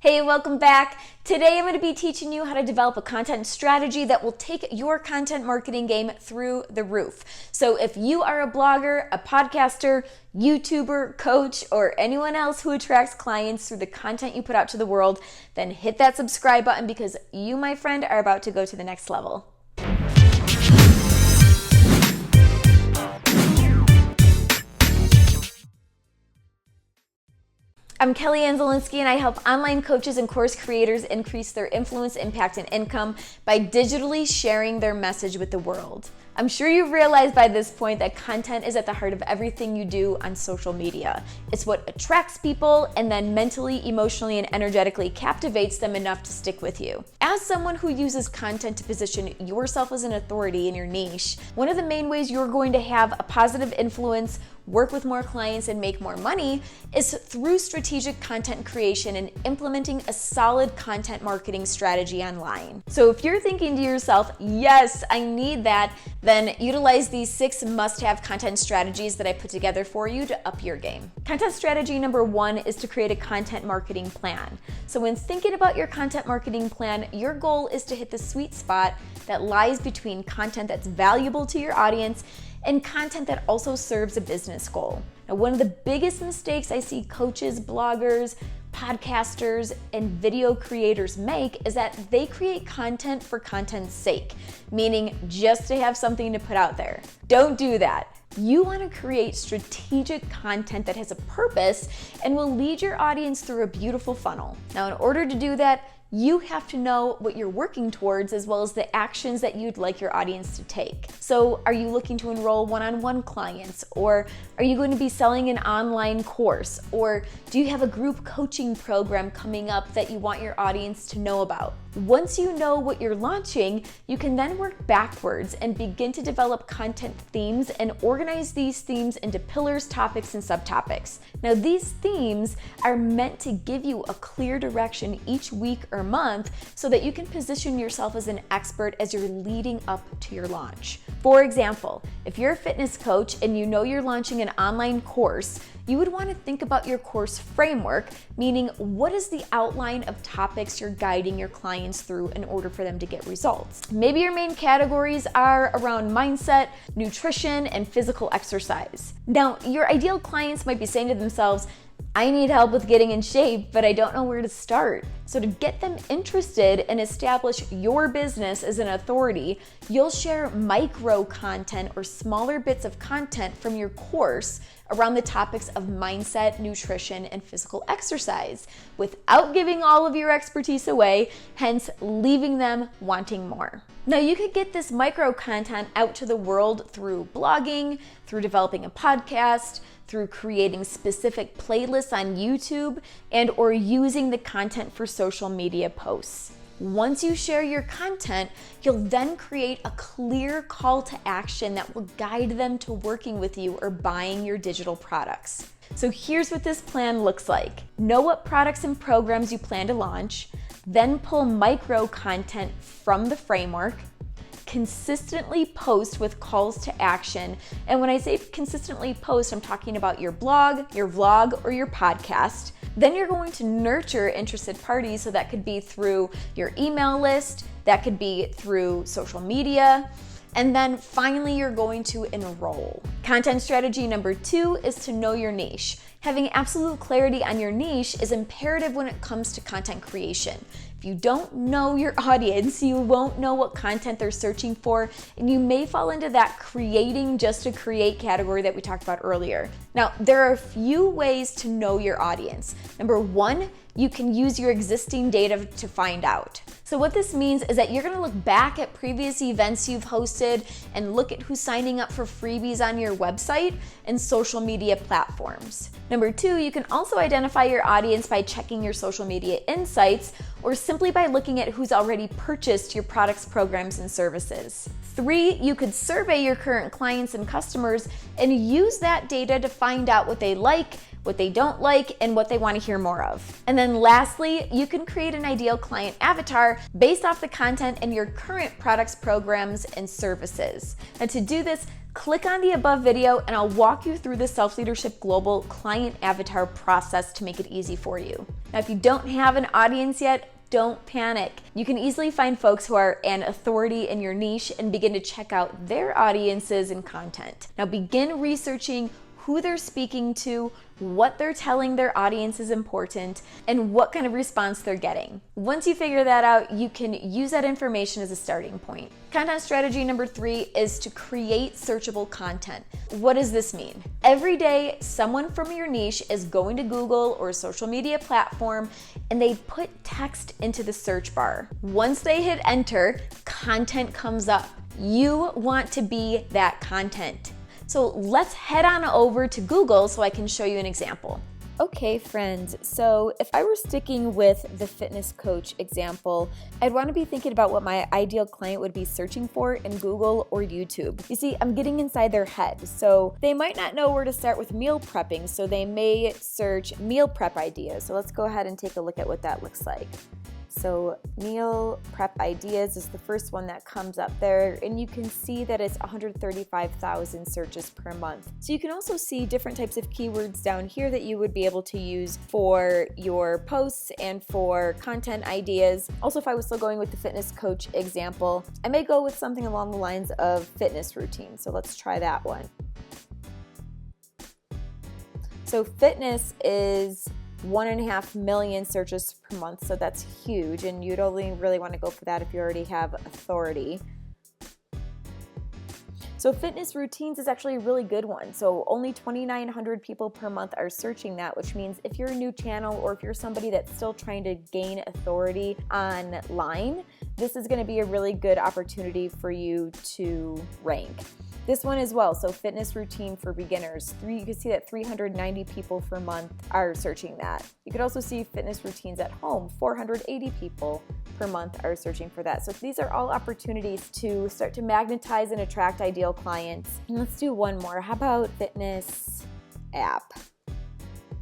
Hey, welcome back. Today I'm going to be teaching you how to develop a content strategy that will take your content marketing game through the roof. So if you are a blogger, a podcaster, YouTuber, coach, or anyone else who attracts clients through the content you put out to the world, then hit that subscribe button because you, my friend, are about to go to the next level. I'm Kelly Ann Zielinski, and I help online coaches and course creators increase their influence, impact, and income by digitally sharing their message with the world. I'm sure you've realized by this point that content is at the heart of everything you do on social media. It's what attracts people and then mentally, emotionally, and energetically captivates them enough to stick with you. As someone who uses content to position yourself as an authority in your niche, one of the main ways you're going to have a positive influence, work with more clients, and make more money is through strategic content creation and implementing a solid content marketing strategy online. So if you're thinking to yourself, yes, I need that, then utilize these 6 must-have content strategies that I put together for you to up your game. Content strategy number 1 is to create a content marketing plan. So when thinking about your content marketing plan, your goal is to hit the sweet spot that lies between content that's valuable to your audience and content that also serves a business goal. Now, one of the biggest mistakes I see coaches, bloggers, podcasters, and video creators make is that they create content for content's sake, meaning just to have something to put out there. Don't do that. You want to create strategic content that has a purpose and will lead your audience through a beautiful funnel. Now, in order to do that, you have to know what you're working towards as well as the actions that you'd like your audience to take. So are you looking to enroll one-on-one clients? Or are you going to be selling an online course? Or do you have a group coaching program coming up that you want your audience to know about? Once you know what you're launching, you can then work backwards and begin to develop content themes and organize these themes into pillars, topics, and subtopics. Now, these themes are meant to give you a clear direction each week or month so that you can position yourself as an expert as you're leading up to your launch. For example, if you're a fitness coach and you know you're launching an online course, you would want to think about your course framework, meaning what is the outline of topics you're guiding your clients through in order for them to get results. Maybe your main categories are around mindset, nutrition, and physical exercise. Now, your ideal clients might be saying to themselves, I need help with getting in shape, but I don't know where to start. So to get them interested and establish your business as an authority, you'll share micro content or smaller bits of content from your course around the topics of mindset, nutrition, and physical exercise without giving all of your expertise away, hence leaving them wanting more. Now, you could get this micro content out to the world through blogging, through developing a podcast, through creating specific playlists on YouTube, and or using the content for social media posts. Once you share your content, you'll then create a clear call to action that will guide them to working with you or buying your digital products. So here's what this plan looks like. Know what products and programs you plan to launch, then pull micro content from the framework, consistently post with calls to action. And when I say consistently post, I'm talking about your blog, your vlog, or your podcast. Then you're going to nurture interested parties. So that could be through your email list, that could be through social media. And then finally, you're going to enroll. Content strategy number 2 is to know your niche. Having absolute clarity on your niche is imperative when it comes to content creation. If you don't know your audience, you won't know what content they're searching for, and you may fall into that creating just to create category that we talked about earlier. Now, there are a few ways to know your audience. Number 1, you can use your existing data to find out. So what this means is that you're going to look back at previous events you've hosted and look at who's signing up for freebies on your website and social media platforms. Number 2, you can also identify your audience by checking your social media insights or simply by looking at who's already purchased your products, programs, and services. 3, you could survey your current clients and customers and use that data to find out what they like, what they don't like, and what they want to hear more of. And then lastly, you can create an ideal client avatar based off the content in your current products, programs, and services. And to do this, Click on the above video and I'll walk you through the Self-Leadership Global client avatar process to make it easy for you. Now, if you don't have an audience yet, don't panic. You can easily find folks who are an authority in your niche and begin to check out their audiences and content. Now, begin researching who they're speaking to, what they're telling their audience is important, and what kind of response they're getting. Once you figure that out, you can use that information as a starting point. Content strategy number 3 is to create searchable content. What does this mean? Every day, someone from your niche is going to Google or a social media platform and they put text into the search bar. Once they hit enter, content comes up. You want to be that content. So let's head on over to Google so I can show you an example. Okay, friends, so if I were sticking with the fitness coach example, I'd want to be thinking about what my ideal client would be searching for in Google or YouTube. You see, I'm getting inside their head, so they might not know where to start with meal prepping, so they may search meal prep ideas. So let's go ahead and take a look at what that looks like. So meal prep ideas is the first one that comes up there, and you can see that it's 135,000 searches per month. So you can also see different types of keywords down here that you would be able to use for your posts and for content ideas. Also, if I was still going with the fitness coach example, I may go with something along the lines of fitness routine. So let's try that one. So fitness is 1.5 million searches per month, so that's huge, and you'd only really want to go for that if you already have authority. So fitness routines is actually a really good one. So only 2,900 people per month are searching that, which means if you're a new channel or if you're somebody that's still trying to gain authority online, this is going to be a really good opportunity for you to rank. This one as well, so fitness routine for beginners. You can see that 390 people per month are searching that. You could also see fitness routines at home. 480 people per month are searching for that. So these are all opportunities to start to magnetize and attract ideal clients. And let's do one more. How about fitness app?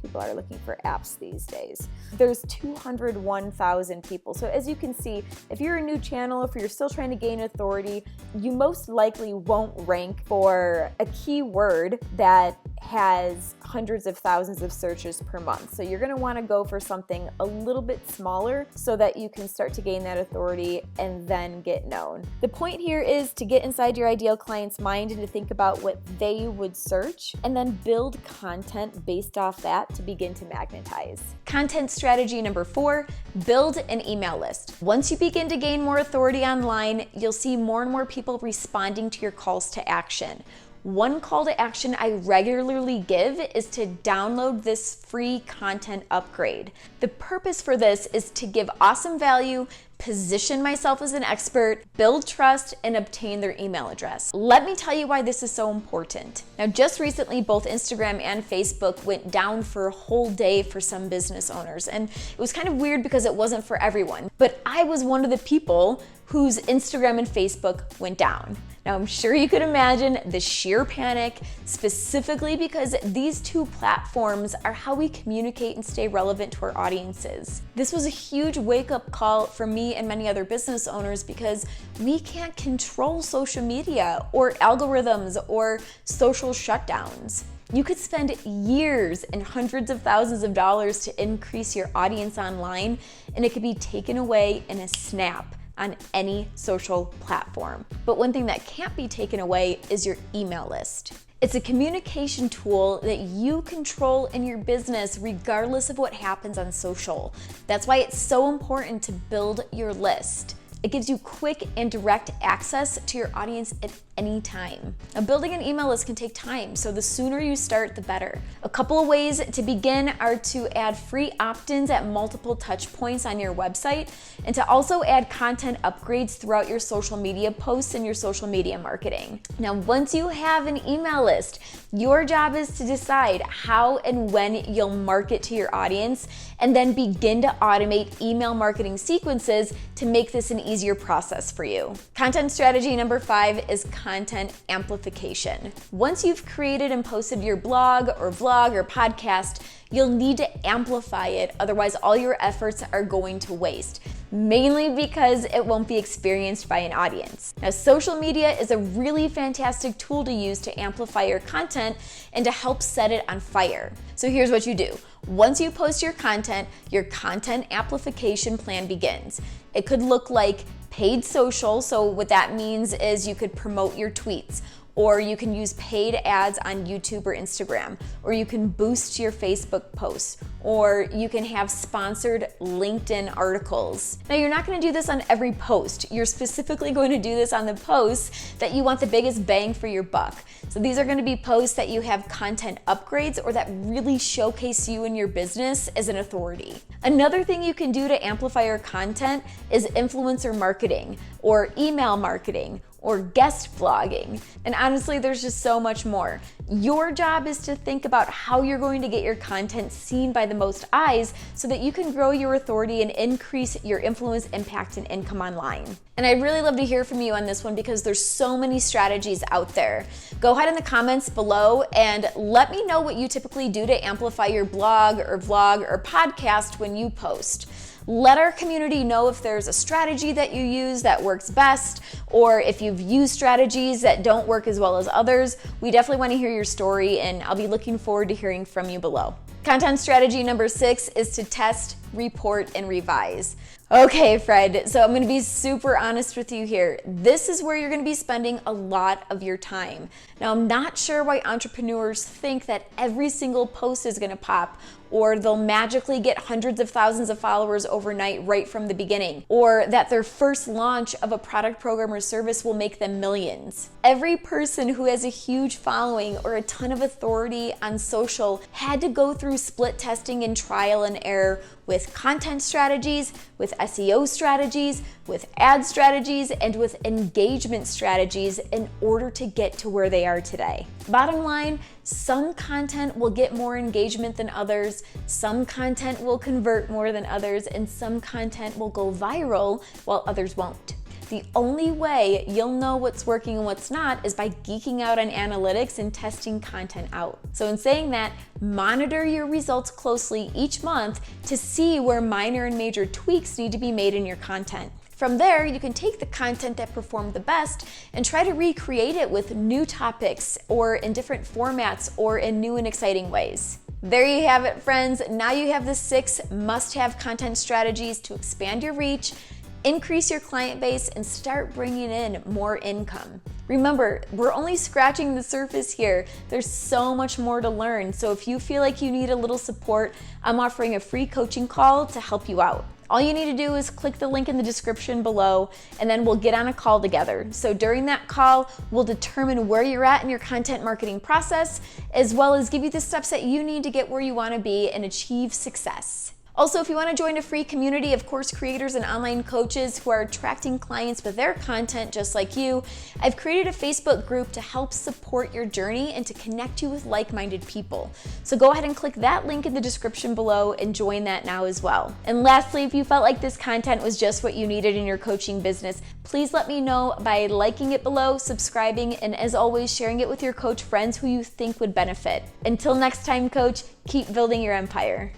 People are looking for apps these days. There's 201,000 people. So as you can see, if you're a new channel, if you're still trying to gain authority, you most likely won't rank for a keyword that has hundreds of thousands of searches per month. So you're going to want to go for something a little bit smaller so that you can start to gain that authority and then get known. The point here is to get inside your ideal client's mind and to think about what they would search and then build content based off that to begin to magnetize. Content strategy number 4, build an email list. Once you begin to gain more authority online, you'll see more and more people responding to your calls to action. One call to action I regularly give is to download this free content upgrade. The purpose for this is to give awesome value, position myself as an expert, build trust, and obtain their email address. Let me tell you why this is so important. Now, just recently, both Instagram and Facebook went down for a whole day for some business owners, and it was kind of weird because it wasn't for everyone, but I was one of the people whose Instagram and Facebook went down. Now, I'm sure you could imagine the sheer panic, specifically because these two platforms are how we communicate and stay relevant to our audiences. This was a huge wake-up call for me and many other business owners because we can't control social media or algorithms or social shutdowns. You could spend years and hundreds of thousands of dollars to increase your audience online, and it could be taken away in a snap on any social platform. But one thing that can't be taken away is your email list. It's a communication tool that you control in your business regardless of what happens on social. That's why it's so important to build your list. It gives you quick and direct access to your audience at any time. Now, building an email list can take time, so the sooner you start, the better. A couple of ways to begin are to add free opt-ins at multiple touch points on your website, and to also add content upgrades throughout your social media posts and your social media marketing. Now, once you have an email list, your job is to decide how and when you'll market to your audience, and then begin to automate email marketing sequences to make this an easier process for you. Content strategy number 5 is content amplification. Once you've created and posted your blog or vlog or podcast, you'll need to amplify it, otherwise all your efforts are going to waste. mainly because it won't be experienced by an audience. Now, social media is a really fantastic tool to use to amplify your content and to help set it on fire. So here's what you do. Once you post your content amplification plan begins. It could look like paid social, so what that means is you could promote your tweets, or you can use paid ads on YouTube or Instagram, or you can boost your Facebook posts, or you can have sponsored LinkedIn articles. Now, you're not gonna do this on every post. You're specifically going to do this on the posts that you want the biggest bang for your buck. So these are gonna be posts that you have content upgrades or that really showcase you and your business as an authority. Another thing you can do to amplify your content is influencer marketing, or email marketing, or guest blogging. And honestly, there's just so much more. Your job is to think about how you're going to get your content seen by the most eyes so that you can grow your authority and increase your influence, impact, and income online. And I'd really love to hear from you on this one because there's so many strategies out there. Go ahead in the comments below and let me know what you typically do to amplify your blog or vlog or podcast when you post. Let our community know if there's a strategy that you use that works best, or if you've used strategies that don't work as well as others. We definitely want to hear your story, and I'll be looking forward to hearing from you below. Content strategy number 6 is to test, report, and revise. Okay, Fred, so I'm going to be super honest with you here. This is where you're going to be spending a lot of your time. Now, I'm not sure why entrepreneurs think that every single post is going to pop, or they'll magically get hundreds of thousands of followers overnight right from the beginning, or that their first launch of a product, program, or service will make them millions. Every person who has a huge following or a ton of authority on social had to go through split testing and trial and error with content strategies, with SEO strategies, with ad strategies, and with engagement strategies in order to get to where they are today. Bottom line, some content will get more engagement than others, some content will convert more than others, and some content will go viral while others won't. The only way you'll know what's working and what's not is by geeking out on analytics and testing content out. So in saying that, monitor your results closely each month to see where minor and major tweaks need to be made in your content. From there, you can take the content that performed the best and try to recreate it with new topics or in different formats or in new and exciting ways. There you have it, friends. Now you have the 6 must-have content strategies to expand your reach, increase your client base, and start bringing in more income. Remember, we're only scratching the surface here. There's so much more to learn. So if you feel like you need a little support, I'm offering a free coaching call to help you out. All you need to do is click the link in the description below, and then we'll get on a call together. So during that call, we'll determine where you're at in your content marketing process, as well as give you the steps that you need to get where you want to be and achieve success. Also, if you want to join a free community of course creators and online coaches who are attracting clients with their content just like you, I've created a Facebook group to help support your journey and to connect you with like-minded people. So go ahead and click that link in the description below and join that now as well. And lastly, if you felt like this content was just what you needed in your coaching business, please let me know by liking it below, subscribing, and as always, sharing it with your coach friends who you think would benefit. Until next time, coach, keep building your empire.